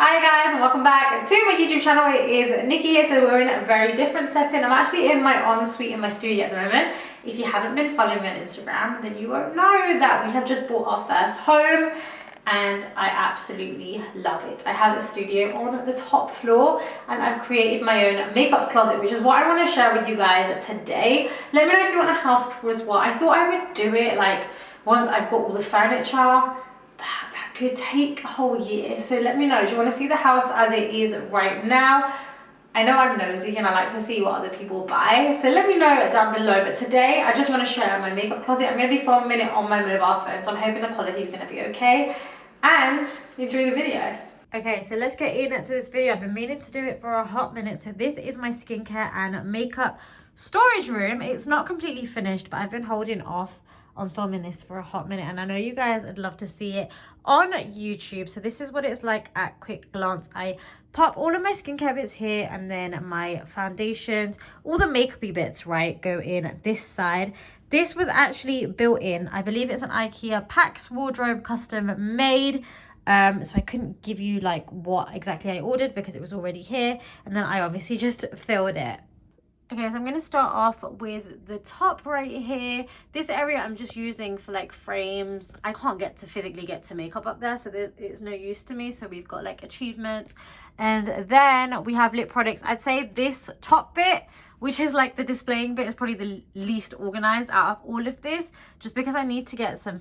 Hi guys and welcome back to my YouTube channel. It is Nikki here. So we're in a very different setting. I'm actually in my ensuite in my studio at the moment. If you haven't been following me on Instagram, then you won't know that we have just bought our first home and I absolutely love it. I have a studio on the top floor and I've created my own makeup closet, which is what I want to share with you guys today. Let me know if you want a house tour as well. I thought I would do it like once I've got all the furniture. That could take a whole year, so let me know. Do you want to see the house as it is right now? I know I'm nosy and I like to see what other people buy, so let me know down below. But today I just want to share my makeup closet. I'm going to be filming it on my mobile phone, so I'm hoping the quality is going to be okay, and enjoy the video. Okay, so let's get into this video. I've been meaning to do it for a hot minute. So this is my skincare and makeup storage room. It's not completely finished, but I've been holding off on filming this for a hot minute, and I know you guys would love to see it on YouTube. So this is what it's like at quick glance. I pop all of my skincare bits here, and then my foundations, all the makeupy bits, right, go in this side. This was actually built in. I believe it's an IKEA Pax wardrobe, custom made. So I couldn't give you like what exactly I ordered because it was already here, and then I obviously just filled it. Okay, so I'm going to start off with the top right here. This area I'm just using for like frames. I can't physically get to makeup up there, so it's no use to me. So we've got like achievements, and then we have lip products. I'd say this top bit, which is like the displaying bit, is probably the least organized out of all of this, just because I need to get some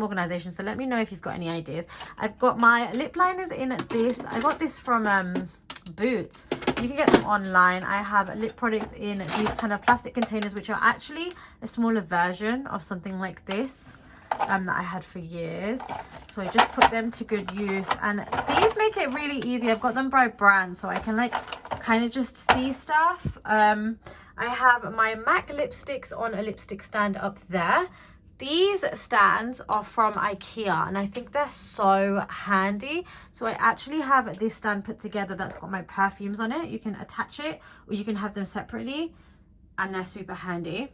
organization. So let me know if you've got any ideas. I've got my lip liners in this. I got this from Boots. You can get them online. I have lip products in these kind of plastic containers, which are actually a smaller version of something like this that I had for years. So I just put them to good use, and these make it really easy. I've got them by brand, so I can like kind of just see stuff. I have my MAC lipsticks on a lipstick stand up there. These stands are from IKEA and I think they're so handy. So I actually have this stand put together that's got my perfumes on it. You can attach it or you can have them separately, and they're super handy.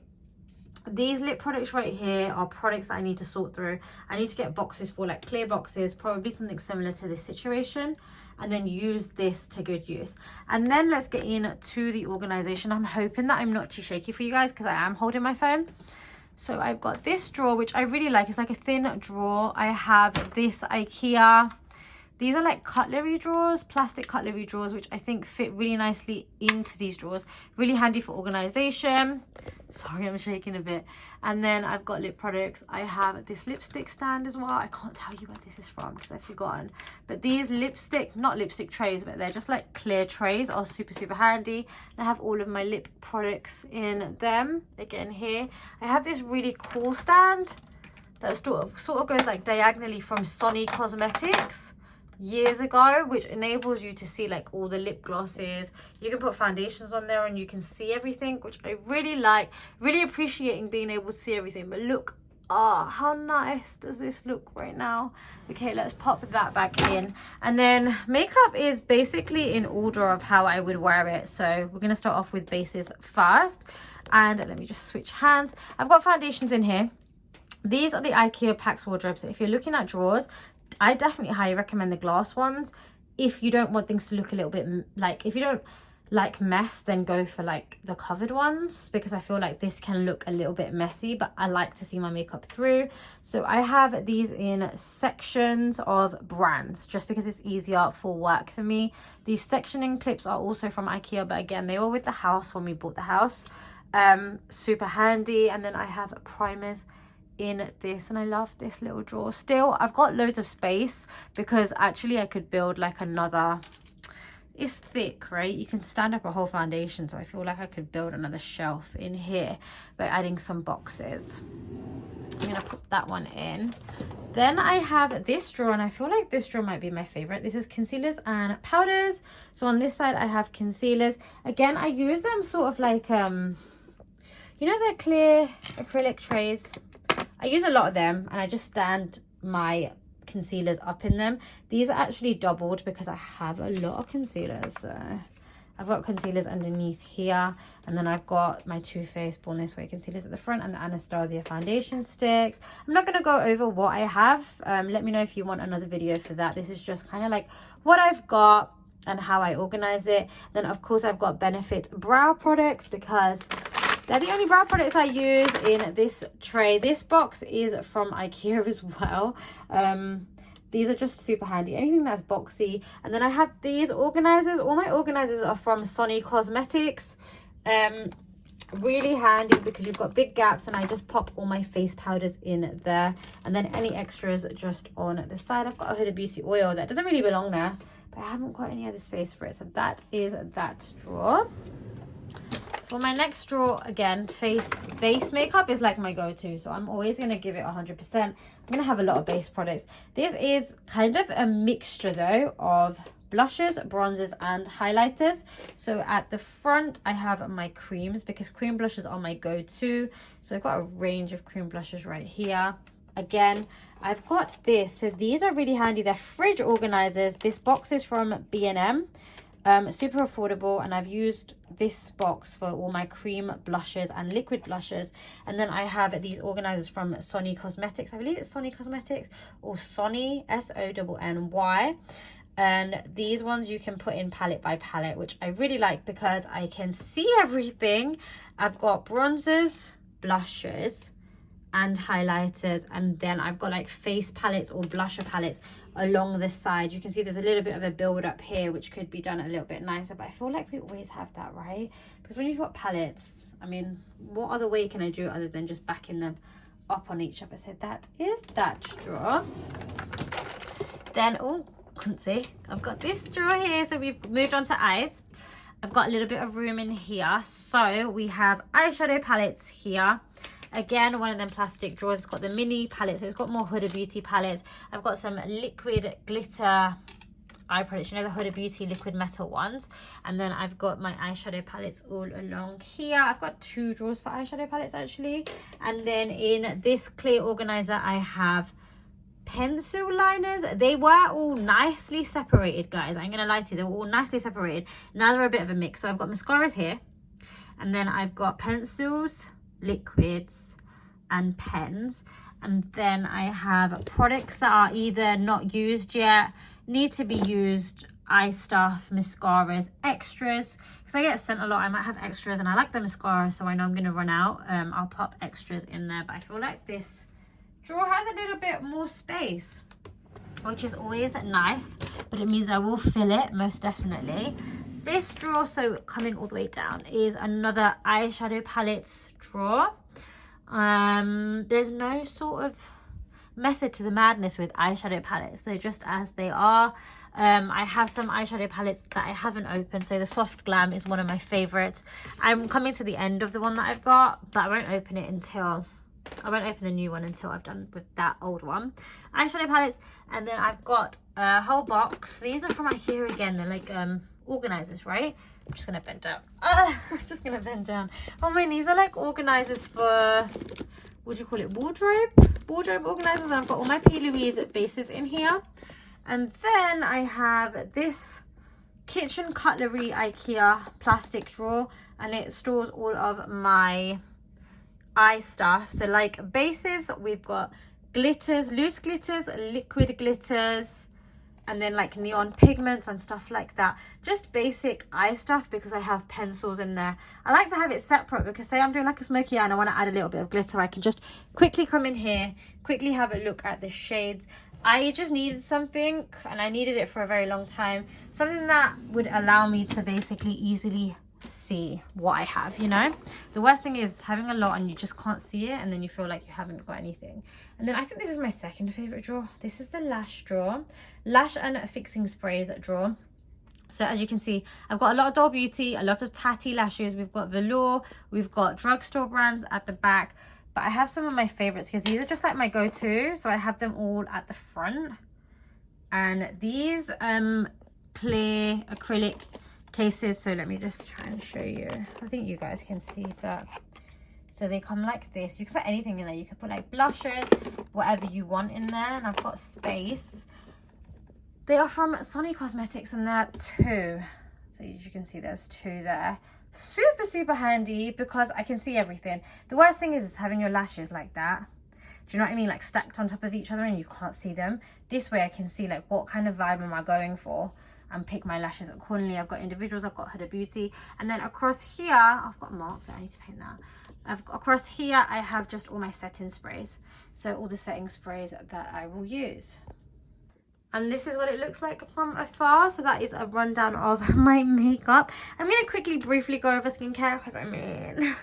These lip products right here are products that I need to sort through. I need to get boxes for, like clear boxes, probably something similar to this situation, and then use this to good use. And then let's get into the organization. I'm hoping that I'm not too shaky for you guys because I am holding my phone. So I've got this drawer, which I really like. It's like a thin drawer. I have this IKEA. These are like cutlery drawers, plastic cutlery drawers, which I think fit really nicely into these drawers. Really handy for organization. Sorry, I'm shaking a bit. And then I've got lip products. I have this lipstick stand as well. I can't tell you where this is from because I've forgotten. But these not lipstick trays, but they're just like clear trays, are super, super handy. And I have all of my lip products in them. Again, here. I have this really cool stand that sort of goes like diagonally from Sonny Cosmetics years ago, which enables you to see like all the lip glosses. You can put foundations on there and you can see everything, which I really like. Really appreciating being able to see everything. But look, how nice does this look right now? Okay, let's pop that back in. And then makeup is basically in order of how I would wear it. So we're going to start off with bases first, and let me just switch hands. I've got foundations in here. These are the IKEA Pax wardrobes. So if you're looking at drawers, I definitely highly recommend the glass ones. If you don't want things to look a little bit like, if you don't like mess, then go for like the covered ones, because I feel like this can look a little bit messy, but I like to see my makeup through. So I have these in sections of brands just because it's easier for work for me. These sectioning clips are also from IKEA, but again, they were with the house when we bought the house. Super handy. And then I have primers in this, and I love this little drawer. Still, I've got loads of space because actually I could build like another, it's thick, right? You can stand up a whole foundation, so I feel like I could build another shelf in here by adding some boxes. I'm gonna put that one in. Then I have this drawer, and I feel like this drawer might be my favorite. This is concealers and powders. So on this side I have concealers. Again, I use them sort of like you know, they're clear acrylic trays. I use a lot of them, and I just stand my concealers up in them. These are actually doubled because I have a lot of concealers, so I've got concealers underneath here, and then I've got my Too Faced Born This Way concealers at the front, and the Anastasia foundation sticks. I'm not going to go over what I have. Let me know if you want another video for that. This is just kind of like what I've got and how I organize it. Then of course I've got Benefit brow products because they're the only brow products I use in this tray. This box is from IKEA as well. These are just super handy, anything that's boxy. And then I have these organizers. All my organizers are from Sony Cosmetics. Really handy because you've got big gaps, and I just pop all my face powders in there, and then any extras just on the side. I've got a Huda Beauty oil that doesn't really belong there, but I haven't got any other space for it, so that is that drawer. For my next drawer, again, face base makeup is like my go-to, so I'm always going to give it 100%. I'm going to have a lot of base products. This is kind of a mixture though of blushes, bronzers and highlighters. So at the front I have my creams because cream blushes are my go-to. So I've got a range of cream blushes right here. Again, I've got this. So these are really handy. They're fridge organizers. This box is from B&M. Super affordable, and I've used this box for all my cream blushes and liquid blushes. And then I have these organizers from Sony Cosmetics. I believe it's Sony Cosmetics or Sony, S-O-N-N-Y. And these ones you can put in palette by palette, which I really like because I can see everything. I've got bronzers, blushes and highlighters, and then I've got like face palettes or blusher palettes along the side. You can see there's a little bit of a build up here which could be done a little bit nicer, but I feel like we always have that, right? Because when you've got palettes, I mean, what other way can I do other than just backing them up on each other? So that is that drawer. Then, oh, couldn't see, I've got this drawer here. So we've moved on to eyes. I've got a little bit of room in here, so we have eyeshadow palettes here. Again, one of them plastic drawers. It's got the mini palette, so it's got more Huda Beauty palettes. I've got some liquid glitter eye products, you know, the Huda Beauty liquid metal ones. And then I've got my eyeshadow palettes all along here. I've got 2 drawers for eyeshadow palettes actually. And then in this clear organizer I have pencil liners. They were all nicely separated, guys. I'm gonna lie to you, they were all nicely separated. Now they're a bit of a mix. So I've got mascaras here, and then I've got pencils, liquids and pens, and then I have products that are either not used yet, need to be used, eye stuff, mascaras, extras, because I get sent a lot. I might have extras and I like the mascara, so I know I'm going to run out. I'll pop extras in there, but I feel like this drawer has a little bit more space, which is always nice, but it means I will fill it most definitely. This drawer, so coming all the way down, is another eyeshadow palettes drawer. There's no sort of method to the madness with eyeshadow palettes. They're just as they are. I have some eyeshadow palettes that I haven't opened. So the Soft Glam is one of my favorites. I'm coming to the end of the one that I've got, but I won't open it until... I won't open the new one until I've done with that old one. Eyeshadow palettes, and then I've got a whole box. These are from IKEA again. They're like organizers, right? I'm just gonna bend down. I'm just gonna bend down. Oh man, these are like organizers for, what do you call it, wardrobe organizers. And I've got all my P. Louise bases in here. And then I have this kitchen cutlery IKEA plastic drawer, and it stores all of my eye stuff. So like bases, we've got glitters, loose glitters, liquid glitters, and then like neon pigments and stuff like that. Just basic eye stuff because I have pencils in there. I like to have it separate because say I'm doing like a smoky eye and I want to add a little bit of glitter, I can just quickly come in here, quickly have a look at the shades. I just needed something, and I needed it for a very long time, something that would allow me to basically easily see what I have, you know. The worst thing is having a lot and you just can't see it, and then you feel like you haven't got anything. And then I think this is my second favorite drawer. This is the lash drawer, lash and fixing sprays drawer. So as you can see, I've got a lot of Doll Beauty, a lot of Tatty lashes, we've got velour, we've got drugstore brands at the back, but I have some of my favorites because these are just like my go-to. So I have them all at the front, and these clear acrylic cases. So let me just try and show you. I think you guys can see, but so they come like this. You can put anything in there. You can put like blushes, whatever you want in there, and I've got space. They are from Sony Cosmetics, and they're 2. So as you can see, there's 2 there. Super, super handy because I can see everything. The worst thing is having your lashes like that. Do you know what I mean? Like stacked on top of each other and you can't see them. This way I can see like what kind of vibe am I going for and pick my lashes accordingly. I've got individuals, I've got Huda Beauty. And then across here, I've got marks that I need to paint that. Across here, I have just all my setting sprays. So all the setting sprays that I will use. And this is what it looks like from afar. So that is a rundown of my makeup. I'm going to quickly briefly go over skincare because I mean,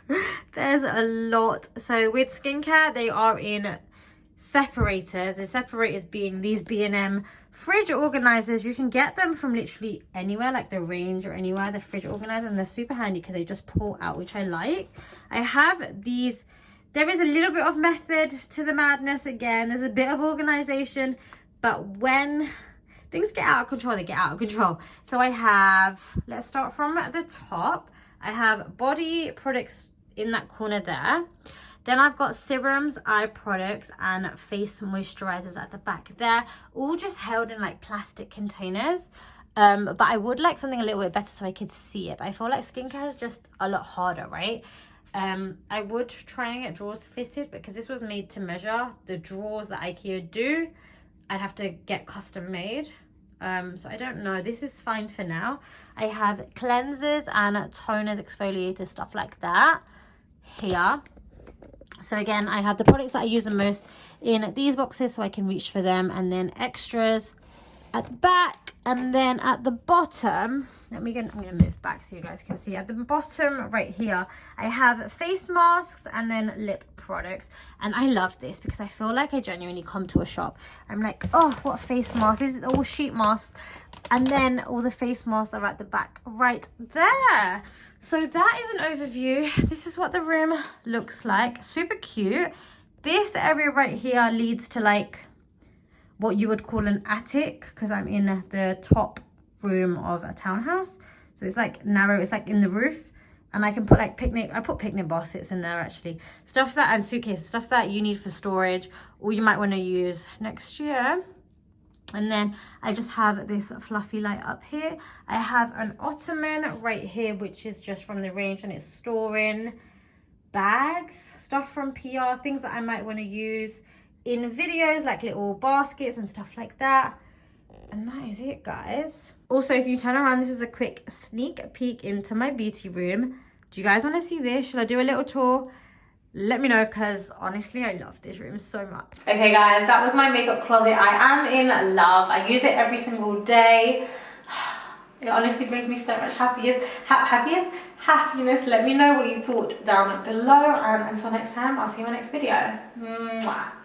there's a lot. So with skincare, they are in separators. The separators being these B&M fridge organizers. You can get them from literally anywhere, like the Range or anywhere, the fridge organizer. And they're super handy because they just pull out, which I like. I have these. There is a little bit of method to the madness again. There's a bit of organization. But when things get out of control, they get out of control. So I have, let's start from the top. I have body products in that corner there. Then I've got serums, eye products, and face moisturizers at the back there. All just held in like plastic containers. But I would like something a little bit better so I could see it. But I feel like skincare is just a lot harder, right? I would try and get drawers fitted because this was made to measure. The drawers that IKEA do, I'd have to get custom made. So I don't know. This is fine for now. I have cleansers and toners, exfoliators, stuff like that here. So again, I have the products that I use the most in these boxes so I can reach for them. And then extras at the back. And then at the bottom, I'm going to move back so you guys can see. At the bottom right here, I have face masks and then lip products. And I love this because I feel like I genuinely come to a shop. I'm like, oh, what face mask? This is all sheet masks. And then all the face masks are at the back right there. So that is an overview. This is what the room looks like. Super cute. This area right here leads to like what you would call an attic because I'm in the top room of a townhouse. So it's like narrow, it's like in the roof. And I can put like I put picnic baskets in there actually. Stuff that, and suitcases, stuff that you need for storage or you might want to use next year. And then I just have this fluffy light up here. I have an ottoman right here, which is just from the Range and it's storing bags, stuff from PR, things that I might want to use in videos, like little baskets and stuff like that. And that is it, guys. Also, if you turn around, this is a quick sneak peek into my beauty room. Do you guys want to see this? Should I do a little tour? Let me know, because honestly, I love this room so much. Okay, guys, that was my makeup closet. I am in love. I use it every single day. It honestly brings me so much happiness. Let me know what you thought down below. And until next time, I'll see you in my next video. Mwah.